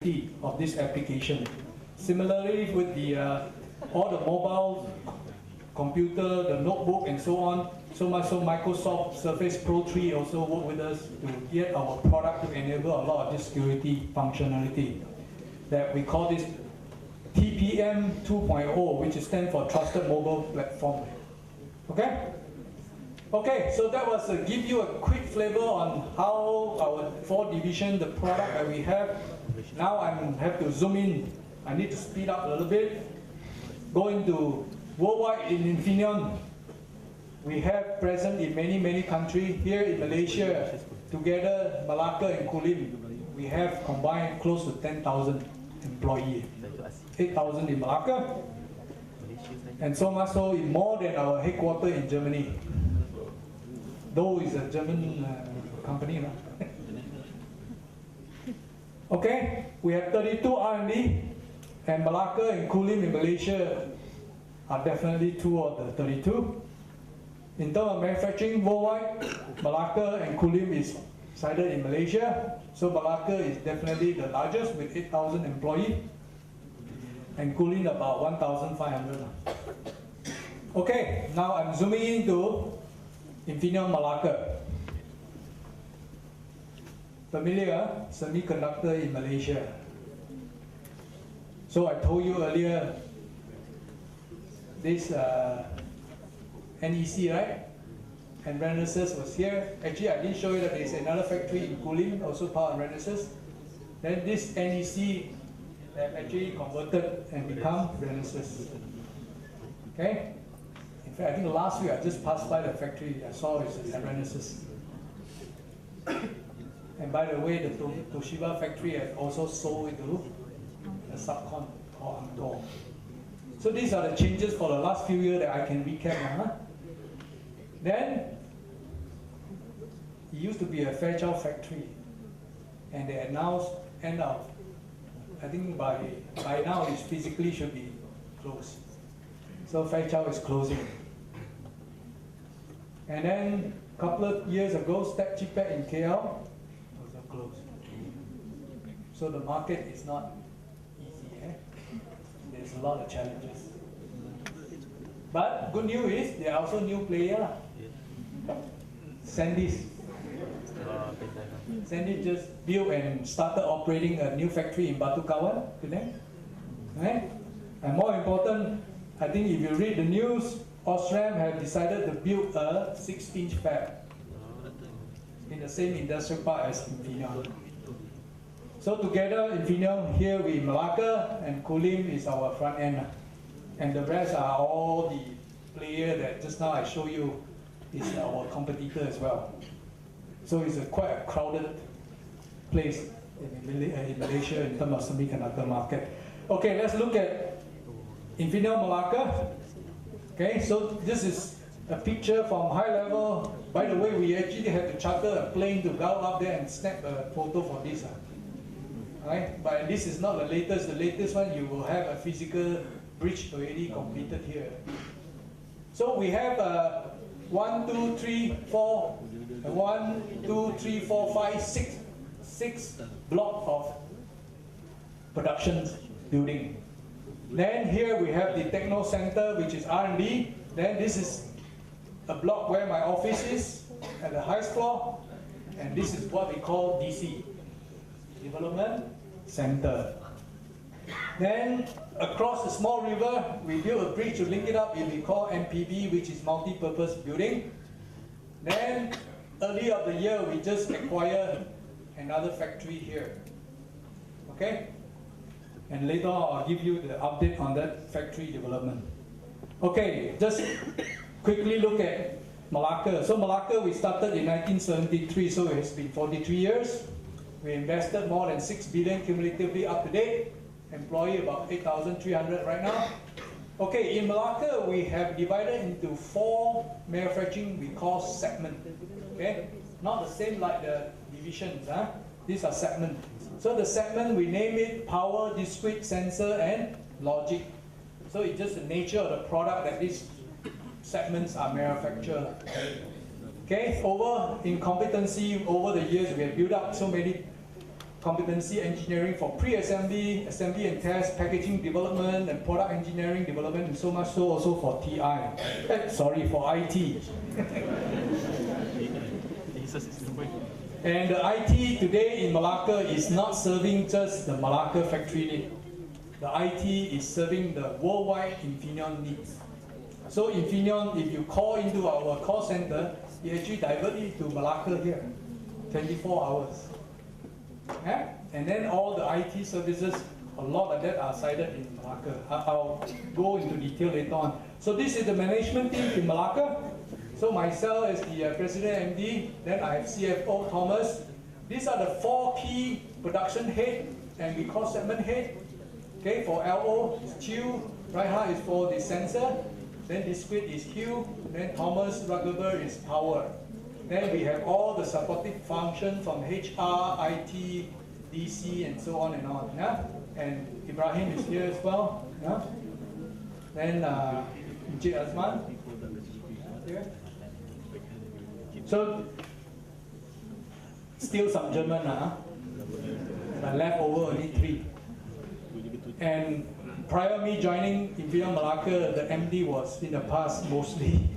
of this application. Similarly, with the all the mobile computer, the notebook, and so on, so much so Microsoft Surface Pro 3 also work with us to get our product to enable a lot of this security functionality that we call this TPM 2.0, which stands for Trusted Mobile Platform. Okay? Okay, so that was to give you a quick flavor on how our 4 division, the product that we have. Now I have to zoom in. I need to speed up a little bit. Go into worldwide in Infineon. We have present in many countries. Here in Malaysia, together Malacca and Kulim, we have combined close to 10,000 employees. 8,000 in Malacca, and so much so in more than our headquarters in Germany. Though it's a German company. No? Okay, we have 32 R&D, and Malacca and Kulim in Malaysia are definitely 2 of the 32. In terms of manufacturing worldwide, Malacca and Kulim is sited in Malaysia, so Malacca is definitely the largest with 8,000 employees, and Kulim about 1,500. Okay, now I'm zooming into Infineon Malacca. Familiar? Semiconductor in Malaysia. So I told you earlier, this NEC, right? And Renesas was here. Actually, I didn't show you that there's another factory in Kulim, also part of Renesas. Then this NEC have actually converted and become Renesas. Okay? In fact, I think last week I just passed by the factory. I saw it's at Renesas. And by the way, the Toshiba factory has also sold it to a subcon called Angkor. So these are the changes for the last few years that I can recap. Then, it used to be a Fairchild factory, and they announced end of, I think by now it physically should be closed. So Fairchild is closing. And then a couple of years ago, Step Chipet in KL also closed. So the market is not easy. There's a lot of challenges. But good news is there are also new players. Sandisk. Sandisk just built and started operating a new factory in Batu Kawan today. Right? And more important, I think if you read the news, Osram have decided to build a 6-inch fab in the same industrial park as Infineon. So together, Infineon here with Malacca and Kulim is our front end. And the rest are all the players that just now I show you is our competitor as well. So it's quite a crowded place in Malaysia in terms of semiconductor market. Okay, let's look at Infineon Malacca. Okay, so this is a picture from high level. By the way, we actually had to charter a plane to go up there and snap a photo for this. Right? But this is not the latest. The latest one, you will have a physical bridge already completed here. So we have 1, 2, 3, 4, 1, 2, 3, 4, 5, 6 block of production building. Then here we have the Techno Center, which is R&D. Then this is a block where my office is at the highest floor. And this is what we call DC, Development Center. Then across the small river, we built a bridge to link it up. We call MPB, which is multi-purpose building. Then early of the year, we just acquired another factory here. Okay? And later on, I'll give you the update on that factory development. Okay, just quickly look at Malacca. So Malacca, we started in 1973, so it's been 43 years. We invested more than 6 billion cumulatively up to date. Employee about 8,300 right now. Okay, in Malacca, we have divided into 4 manufacturing we call segments. Okay, not the same like the divisions. These are segments. So the segment, we name it power, discrete, sensor, and logic. So it's just the nature of the product that these segments are manufactured. Okay, in competency, over the years, we have built up so many competency engineering for pre-assembly, assembly and test, packaging development, and product engineering development, and so much so also for TI. For IT. And the IT today in Malacca is not serving just the Malacca factory need. The IT is serving the worldwide Infineon needs. So Infineon, if you call into our call center, you actually divert it to Malacca here, 24 hours. Yeah? And then all the IT services, a lot of that are sited in Malacca. I'll go into detail later on. So this is the management team in Malacca. So myself as the President MD, then I have CFO Thomas. These are the 4 key production head, and we call segment head. Okay, for LO is Chiu, Raiha is for the sensor, then discrete is Hugh, then Thomas Ruggerberg is power. Then we have all the supporting functions from HR, IT, DC, and so on and on. Yeah? And Ibrahim is here as well. Yeah? Then Encik Azman here. So still some German, but left over only 3. And prior me joining Infineon Malacca, the MD was in the past mostly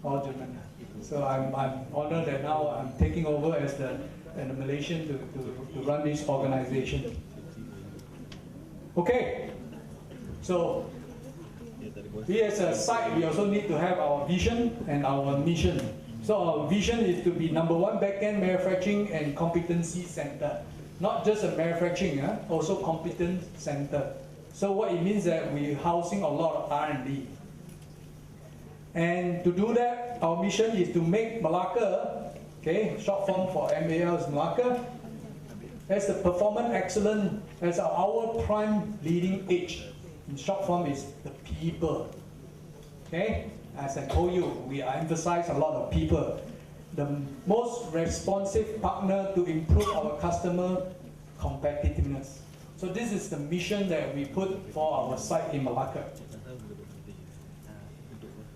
all German. So I'm honored that now I'm taking over as the Malaysian to run this organization. Okay, so we as a site, we also need to have our vision and our mission. So our vision is to be #1 back-end manufacturing and competency center. Not just a manufacturing, also competence center. So what it means that we're housing a lot of R&D. And to do that, our mission is to make Malacca, okay, short form for MAL is Malacca, as the performance excellent, as our prime leading edge. In short form is the people. Okay, as I told you, we emphasize a lot of people. The most responsive partner to improve our customer competitiveness. So this is the mission that we put for our site in Malacca.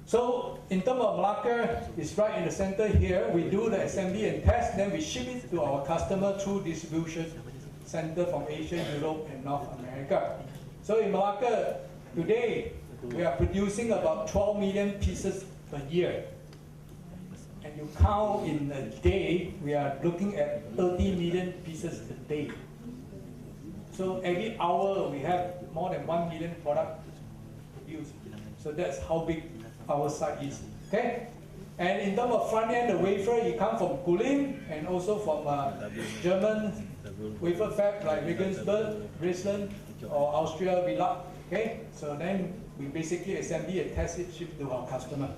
So in terms of Malacca, it's right in the center here. We do the assembly and test, then we ship it to our customer through distribution center from Asia, Europe, and North America. So in Malacca, today, we are producing about 12 million pieces per year. And you count in a day, we are looking at 30 million pieces a day. So every hour, we have more than 1 million products produced. So that's how big our site is. Okay? And in terms of front end, the wafer, it comes from Kulim and also from German wafer fab like Regensburg, Dresden, or Austria, Villach. Okay? So then we basically assembly and test it, ship to our customer.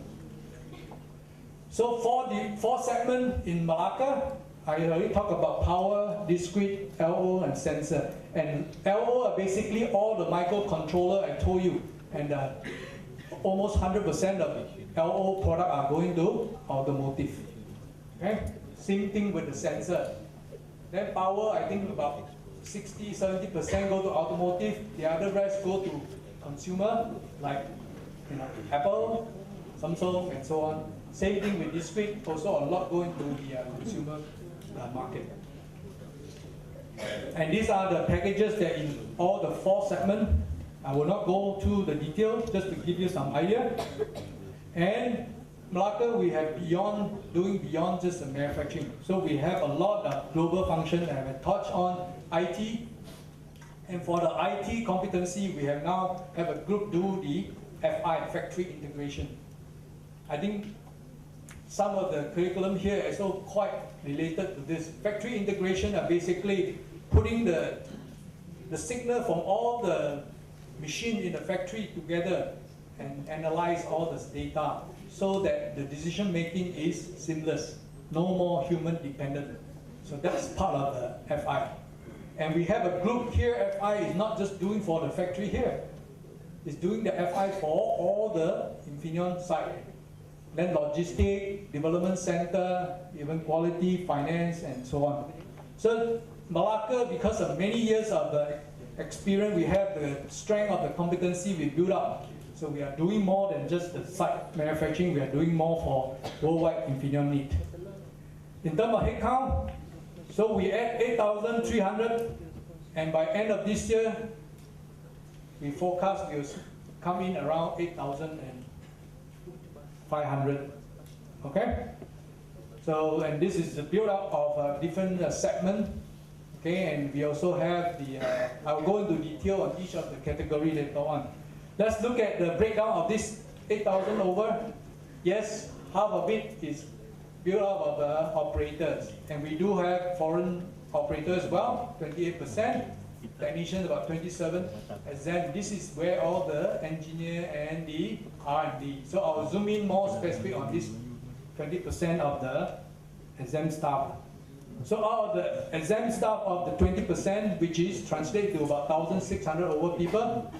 So for the 4 segments in Malacca, I already talked about power, discrete, LO, and sensor. And LO are basically all the microcontroller I told you. And almost 100% of LO product are going to automotive. Okay? Same thing with the sensor. Then power, I think about 60-70% go to automotive. The other rest go to consumer, like Apple, Samsung, and so on. Same thing with discrete, also a lot going to the consumer market. And these are the packages that in all the 4 segments. I will not go through the detail, just to give you some idea. And Malacca, we have doing beyond just the manufacturing. So we have a lot of global functions that I have touched on, IT. And for the IT competency, we have now have a group do the FI, factory integration. I think some of the curriculum here is also quite related to this. Factory integration are basically putting the signal from all the machine in the factory together and analyze all this data so that the decision making is seamless, no more human dependent. So that's part of the FI. And we have a group here, FI is not just doing for the factory here, it's doing the FI for all the Infineon site. Then logistic, development center, even quality, finance, and so on. So Malacca, because of many years of the experience, we have the strength of the competency we built up. So we are doing more than just the site manufacturing, we are doing more for worldwide Infineon need. In terms of headcount, So we add 8,300, and by end of this year, we forecast will come in around 8,500. Okay? So, and this is the build up of a different segment. Okay, and we also have the, I'll go into detail on each of the category later on. Let's look at the breakdown of this 8,000 over. Yes, half of it is built up of the operators. And we do have foreign operators as well, 28%. Technicians about 27%. And then this is where all the engineer and the R&D. So I'll zoom in more specific on this 20% of the exam staff. So out of the exam staff of the 20%, which is translated to about 1,600 over people,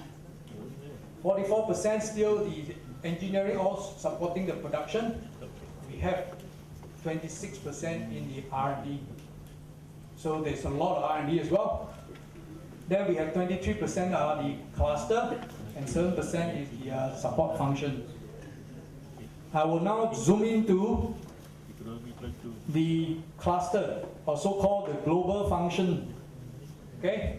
44% still the engineering all supporting the production. We have 26% in the R&D. So there's a lot of R&D as well. Then we have 23% are the cluster, and 7% is the support function. I will now zoom into the cluster, also called the global function. Okay,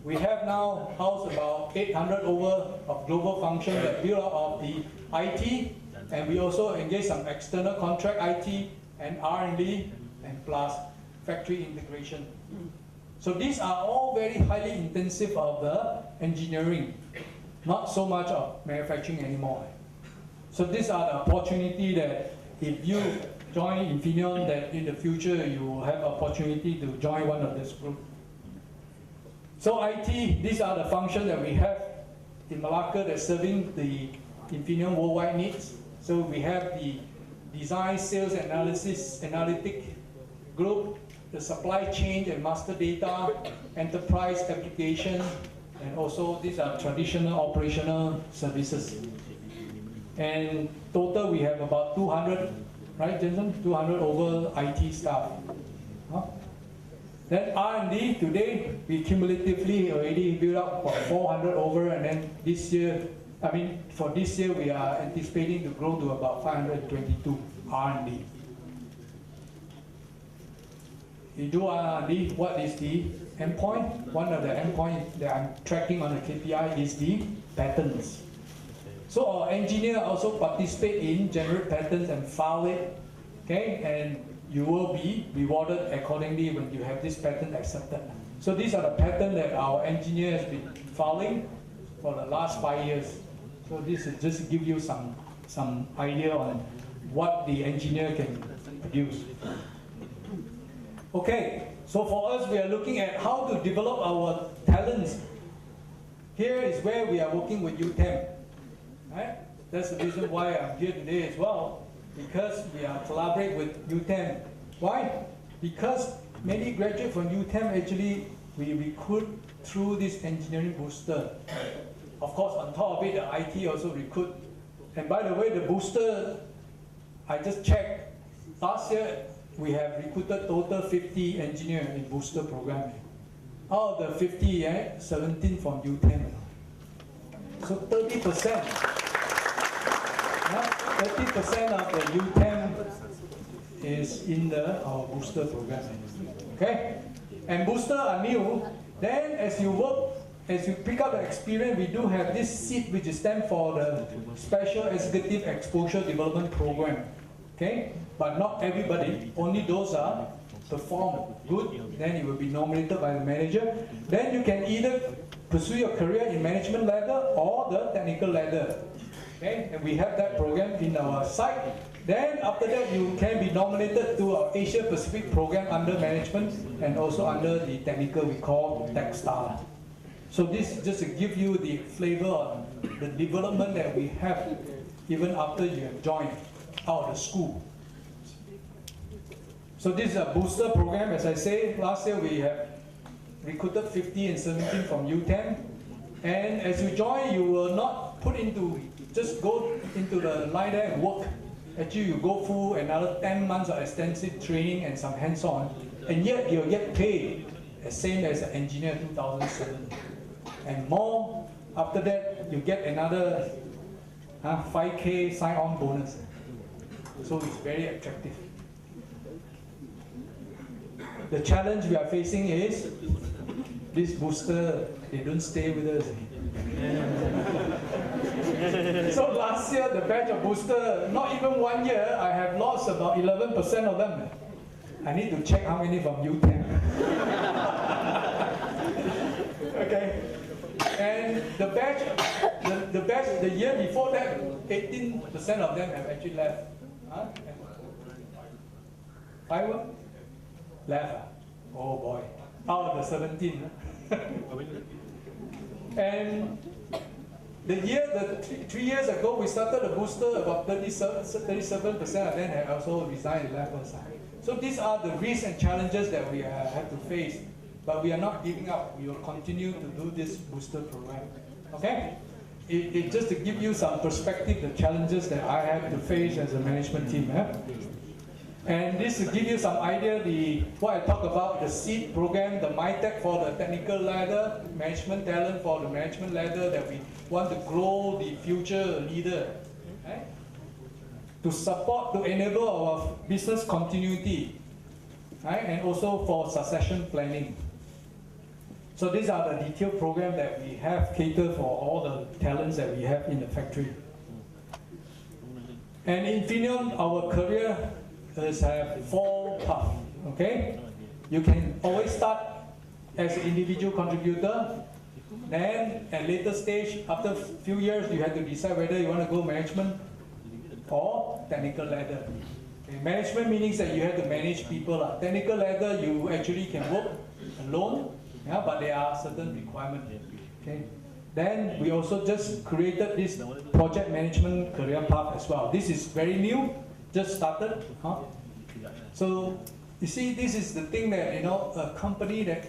we have now housed about 800 over of global function that build up of the IT, and we also engage some external contract IT and R&D and plus factory integration. So these are all very highly intensive of the engineering, not so much of manufacturing anymore. So these are the opportunity that if you join Infineon, that in the future you will have opportunity to join one of this group. So IT, these are the functions that we have in Malacca that's serving the Infineon worldwide needs. So we have the design, sales, analysis, analytic group, the supply chain and master data, enterprise application, and also these are traditional operational services. And total we have about 200, right Jensen? 200 over IT staff. Huh? Then R&D, today we cumulatively already built up about 400 over, and then this year, for this year we are anticipating to grow to about 522 R&D. You do R&D, what is the endpoint? One of the endpoints that I'm tracking on the KPI is the patents. So our engineer also participate in generate patents and file it, okay? And you will be rewarded accordingly when you have this patent accepted. So these are the patents that our engineer has been filing for the last 5 years. So this is just to give you some idea on what the engineer can produce. Okay, so for us, we are looking at how to develop our talents. Here is where we are working with UTEM. Right? That's the reason why I'm here today as well, because we are collaborate with UTEM. Why? Because many graduates from UTEM actually we recruit through this engineering booster. Of course, on top of it, the IT also recruit. And by the way, the booster, I just checked, last year we have recruited total 50 engineers in booster program. Out of the 50, 17 from UTEM. So 30%. 30% of the UTEM is in our booster program. Okay? And booster are new. Then as you work, as you pick up the experience, we do have this SEED, which is stand for the Special Executive Exposure Development Program. Okay? But not everybody, only those are perform good, then you will be nominated by the manager. Then you can either pursue your career in management ladder or the technical ladder. Okay? And we have that program in our site. Then after that, you can be nominated to our Asia Pacific program under management and also under the technical we call TechStar. So this is just to give you the flavor on the development that we have even after you have joined out of the school. So this is a booster program. As I say, last year we have recruited 50 and 17 from UTEM. And as you join, you will not just go into the line there and work. Actually, you go through another 10 months of extensive training and some hands-on, and yet you'll get paid the same as an engineer 2007. And more, after that, you get another 5K sign-on bonus. So it's very attractive. The challenge we are facing is this booster, they don't stay with us. So last year, the batch of booster, not even 1 year, I have lost about 11% of them. I need to check how many from U10. Okay. And the batch, the year before that, 18% of them have actually left. Huh? 5 left. Oh boy, out of the 17. And three years ago, we started a booster, about 37% of them have also resigned and left us. So these are the risks and challenges that we have to face. But we are not giving up. We will continue to do this booster program. Okay? It just to give you some perspective, the challenges that I have to face as a management team. And this to give you some idea, what I talk about, the SEED program, the MyTech for the technical ladder, management talent for the management ladder, that we want to grow the future leader. Right? To support, to enable our business continuity. Right? And also for succession planning. So these are the detailed programs that we have catered for all the talents that we have in the factory. And in Infineon, our career have 4 paths. Okay? You can always start as an individual contributor. Then at later stage, after a few years, you have to decide whether you want to go management or technical ladder. Okay? Management means that you have to manage people. Technical ladder, you actually can work alone. Yeah, but there are certain requirements. Okay. Then we also just created this project management career path as well. This is very new, just started. So you see, this is the thing that a company that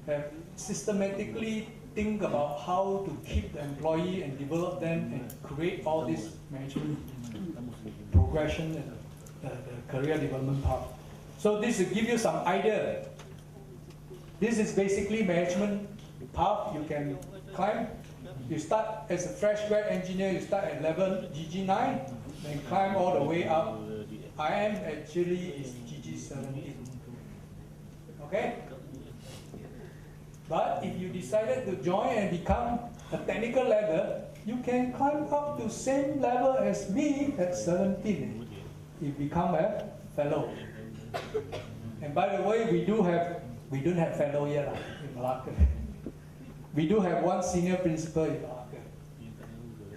have systematically think about how to keep the employee and develop them and create all this management progression and the career development path. So this will give you some idea. This is basically management path you can climb. You start as a fresh grad engineer, you start at level GG9, then climb all the way up. I am actually is GG17. Okay? But if you decided to join and become a technical ladder, you can climb up to same level as me at 17. You become a fellow. And by the way, we don't have fellow yet in Malacca. We do have one senior principal in Malacca.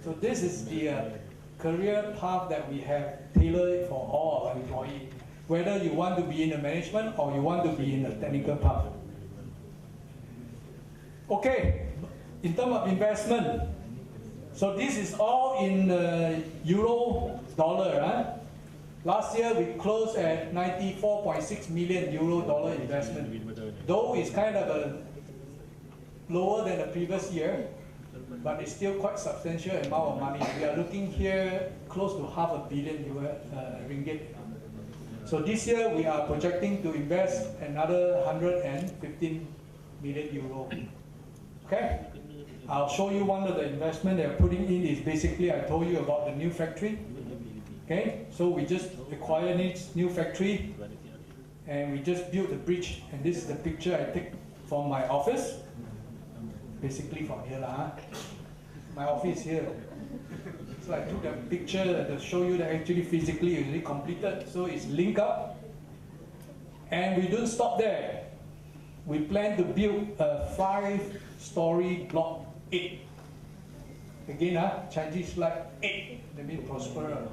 So this is the career path that we have tailored for all our employees. Whether you want to be in the management or you want to be in the technical path. Okay, in terms of investment, so this is all in euro dollar. Last year we closed at 94.6 million euro dollar investment. Though it's kind of lower than the previous year, but it's still quite substantial amount of money. We are looking here close to $500 million ringgit. So this year we are projecting to invest another 115 million euro. Okay? I'll show you one of the investment they're putting in is basically I told you about the new factory. Okay? So we just acquired this new factory and we just built the bridge, and this is the picture I take from my office. Basically from here. My office here. So I took the picture to show you that actually physically it's already completed. So it's linked up. And we don't stop there. We plan to build a 5-story block 8. Again, Challanges like 8. That means prosper.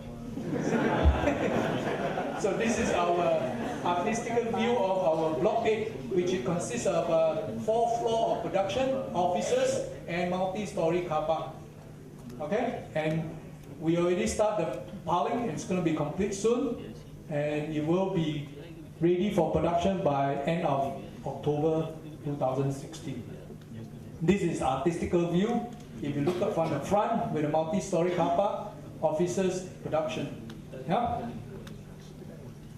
So this is our artistic view of our block 8, which consists of 4th floor of production, offices, and multi-story car park. Okay, and we already start the piling. It's going to be complete soon, and it will be ready for production by end of October 2016. This is artistic view. If you look up from the front with a multi-story car park, offices, production. Yeah?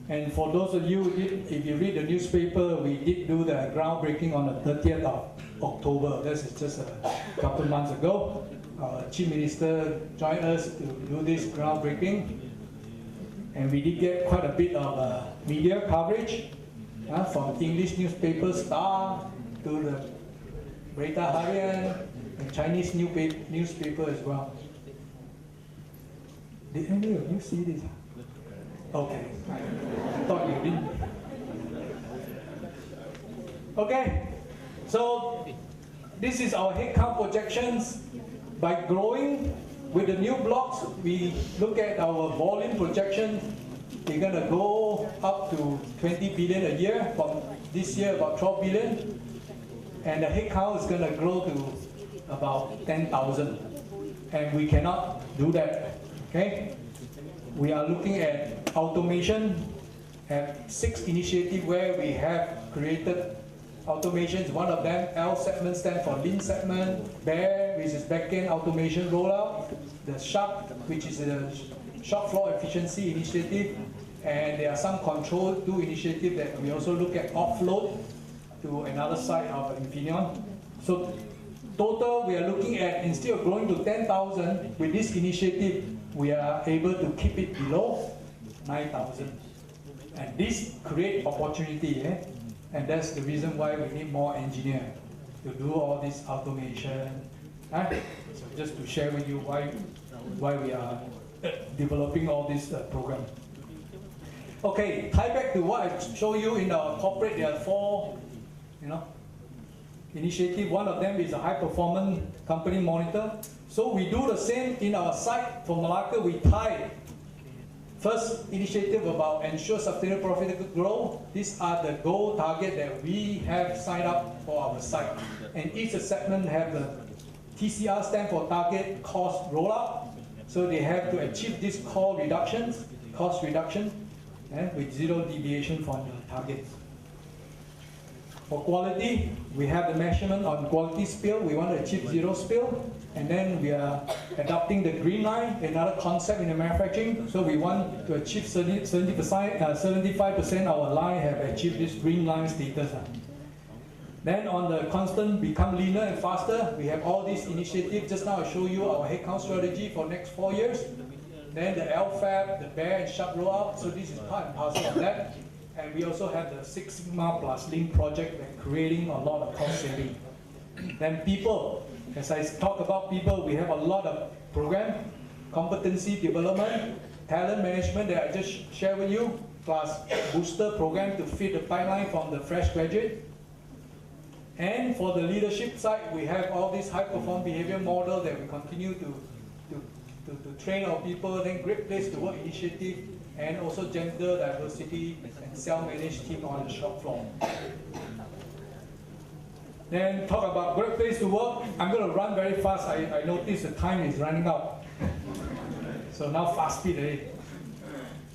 And for those of you, if you read the newspaper, we did do the groundbreaking on the 30th of October. This is just a couple months ago. Our Chief Minister joined us to do this groundbreaking. And we did get quite a bit of media coverage. from English newspaper Star to the Berita Harian and Chinese newspaper as well. Did any of you see this? Okay, I thought you didn't. Okay, so this is our headcount projections. By growing with the new blocks, we look at our volume projection. We're going to go up to 20 billion a year. From this year, about 12 billion. And the headcount is going to grow to about 10,000. And we cannot do that. Okay? We are looking at automation, at 6 initiatives where we have created automations. One of them, L segment, stands for Lean segment. BEAR, which is back-end automation rollout. The SHARP, which is the shop floor efficiency initiative. And there are some control 2 initiatives that we also look at offload to another side of Infineon. So total, we are looking at, instead of growing to 10,000, with this initiative, we are able to keep it below 9,000. And this creates opportunity, and that's the reason why we need more engineers to do all this automation. So just to share with you why we are developing all this program. Okay, tie back to what I showed you in our corporate. There are 4, initiatives. One of them is a high-performance company monitor. So we do the same in our site. For Malacca, we tie first initiative about ensure sustainable profitable growth. These are the goal target that we have signed up for our site. And each segment have the TCR, stand for target cost rollout. So they have to achieve this cost reduction, with 0 deviation from the targets. For quality, we have the measurement on quality spill. We want to achieve 0 spill. And then we are adopting the green line, another concept in the manufacturing. So we want to achieve 75% of our line have achieved this green line status. Then on the constant become leaner and faster, we have all these initiatives. Just now I show you our headcount strategy for next 4 years. Then the LFAB, the BEAR and SHARP rollout. So this is part and parcel of that. And we also have the 6 Sigma plus Lean project that creating a lot of cost saving. Then people, as I talk about people, we have a lot of program, competency development, talent management that I just shared with you, plus booster program to feed the pipeline from the fresh graduate. And for the leadership side, we have all these high-performance behavior model that we continue to train our people, then great place to work initiative, and also gender diversity and self-managed team on the shop floor. Then talk about great place to work. I'm going to run very fast. I notice the time is running out. So now fast speed already.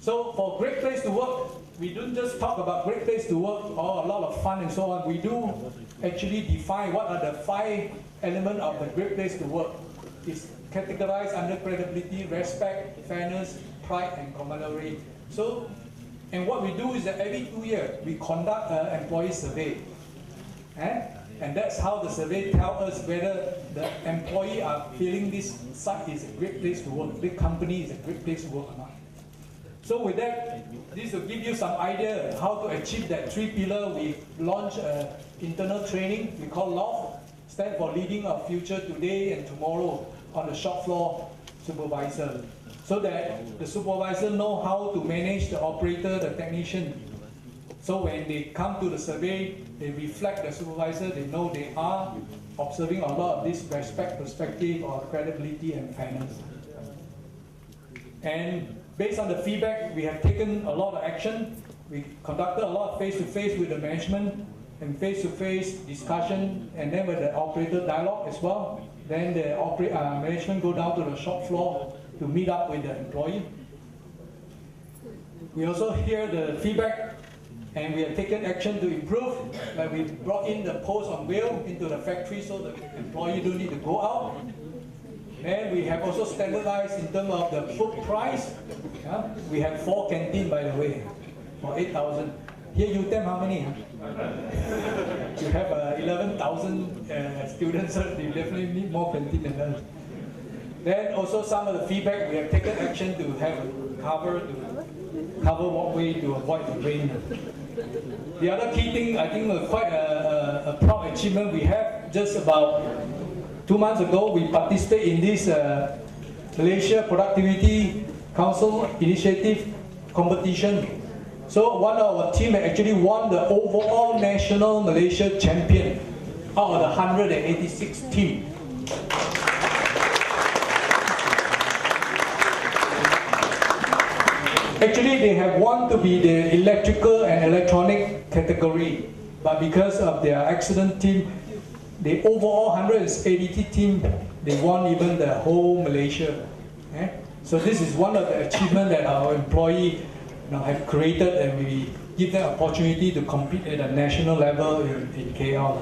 So for great place to work, we don't just talk about great place to work or a lot of fun and so on. We do actually define what are the 5 elements of the great place to work. It's categorized under credibility, respect, fairness, pride, and camaraderie. So, and what we do is that every 2 years, we conduct an employee survey. And that's how the survey tells us whether the employee are feeling this site is a great place to work, this company is a great place to work or not. So with that, this will give you some idea how to achieve that 3 pillar. We launch internal training, we call LOFT, stand for Leading Our Future Today and Tomorrow on the shop floor supervisor. So that the supervisor know how to manage the operator, the technician. So when they come to the survey, they reflect the supervisor, they know they are observing a lot of this respect, perspective, or credibility and fairness. And based on the feedback, we have taken a lot of action. We conducted a lot of face-to-face with the management and face-to-face discussion, and then with the operator dialogue as well. Then the management go down to the shop floor to meet up with the employee. We also hear the feedback, and we have taken action to improve. Like we brought in the post on wheel into the factory so the employee don't need to go out. And we have also standardized in terms of the food price. We have 4 canteens, by the way, for 8,000. Here you tell how many? You have 11,000 students, so you definitely need more canteen than that. Then also some of the feedback, we have taken action to have cover to cover walkway to avoid the rain. The other key thing, I think quite a proud achievement we have, just about 2 months ago, we participated in this Malaysia Productivity Council Initiative competition. So one of our team actually won the overall national Malaysia champion out of the 186 team. Actually, they have won to be the electrical and electronic category, but because of their excellent team, the overall 180 team, they won even the whole Malaysia. So this is one of the achievements that our employee have created, and we give them opportunity to compete at a national level in KL.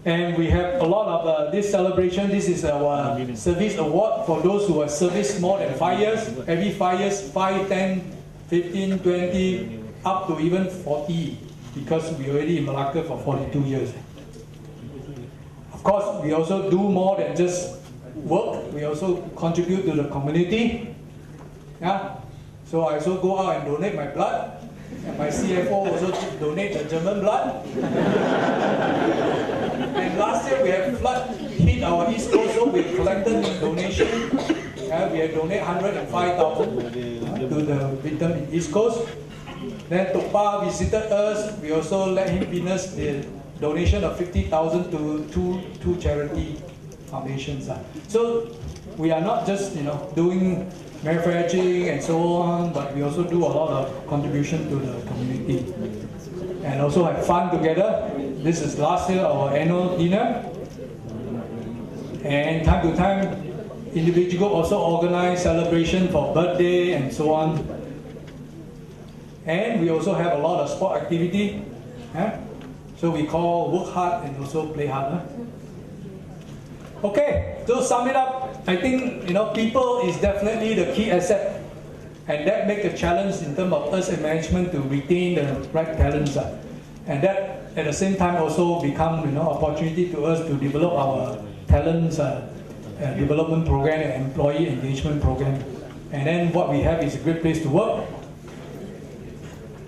And we have a lot of this celebration. This is our service award for those who have serviced more than 5 years. Every 5 years, 5, 10, 15, 20, up to even 40, because we already in Malacca for 42 years. Of course, we also do more than just work. We also contribute to the community. Yeah? So I also go out and donate my blood. And my CFO also donate the German blood. And last year we had flood hit our East Coast, so we collected donation. We had donated 105,000 to the victim in East Coast. Then Topa visited us. We also let him witness the donation of 50,000 to two charity foundations. So we are not just doing manufacturing and so on, but we also do a lot of contribution to the community and also have fun together. This is last year our annual dinner, and time to time individual also organize celebration for birthday and so on. And we also have a lot of sport activity. So we call work hard and also play hard. Okay, to sum it up, I think people is definitely the key asset, and that makes a challenge in terms of us as management to retain the right talents, and that at the same time also become opportunity to us to develop our talents development program and employee engagement program, and then what we have is a great place to work.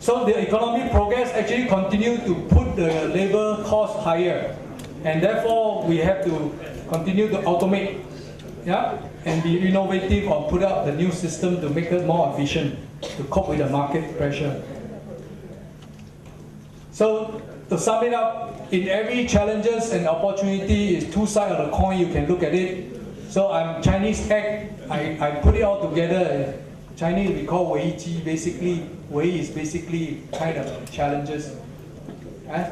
So the economic progress actually continue to put the labor cost higher, and therefore we have to continue to automate, and be innovative or put out the new system to make us more efficient to cope with the market pressure. So to sum it up, in every challenges and opportunity is two sides of the coin. You can look at it. So I'm Chinese tech. I put it all together. Chinese we call Wei Ji. Basically, Wei is basically kind of challenges.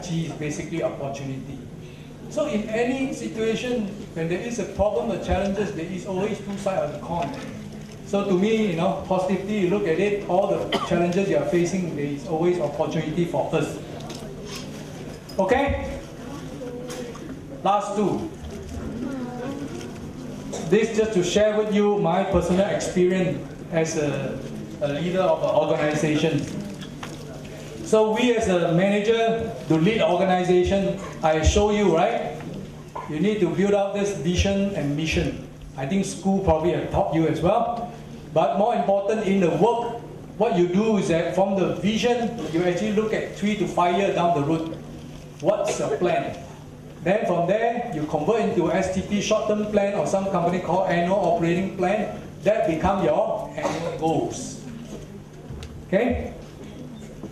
Ji is basically opportunity. So in any situation, when there is a problem or challenges, there is always two sides of the coin. So to me, positively, you look at it, all the challenges you are facing, there is always opportunity for us. Okay? Last two. This just to share with you my personal experience as a leader of an organization. So we as a manager to lead organization, I show you, right? You need to build up this vision and mission. I think school probably have taught you as well. But more important in the work, what you do is that from the vision, you actually look at 3 to 5 years down the road. What's the plan? Then from there, you convert into STP, short-term plan, or some company called annual operating plan. That become your annual goals. Okay?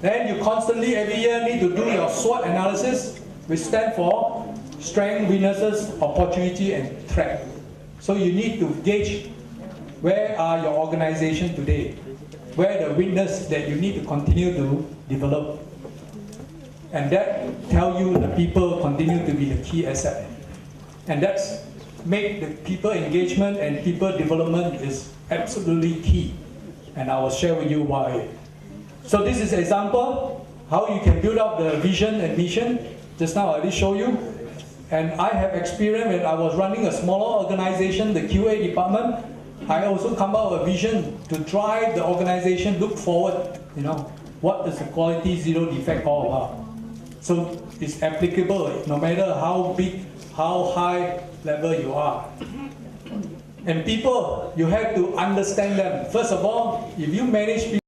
Then you constantly every year need to do your SWOT analysis, which stands for strength, weaknesses, opportunity, and threat. So you need to gauge where are your organization today, where the weakness that you need to continue to develop. And that tell you the people continue to be the key asset. And that's make the people engagement and people development is absolutely key. And I will share with you why. So this is an example how you can build up the vision and mission. Just now I already show you. And I have experience when I was running a smaller organization, the QA department. I also come up with a vision to drive the organization, look forward, what is the quality zero defect all about. So it's applicable no matter how big, how high level you are. And people, you have to understand them. First of all, if you manage people,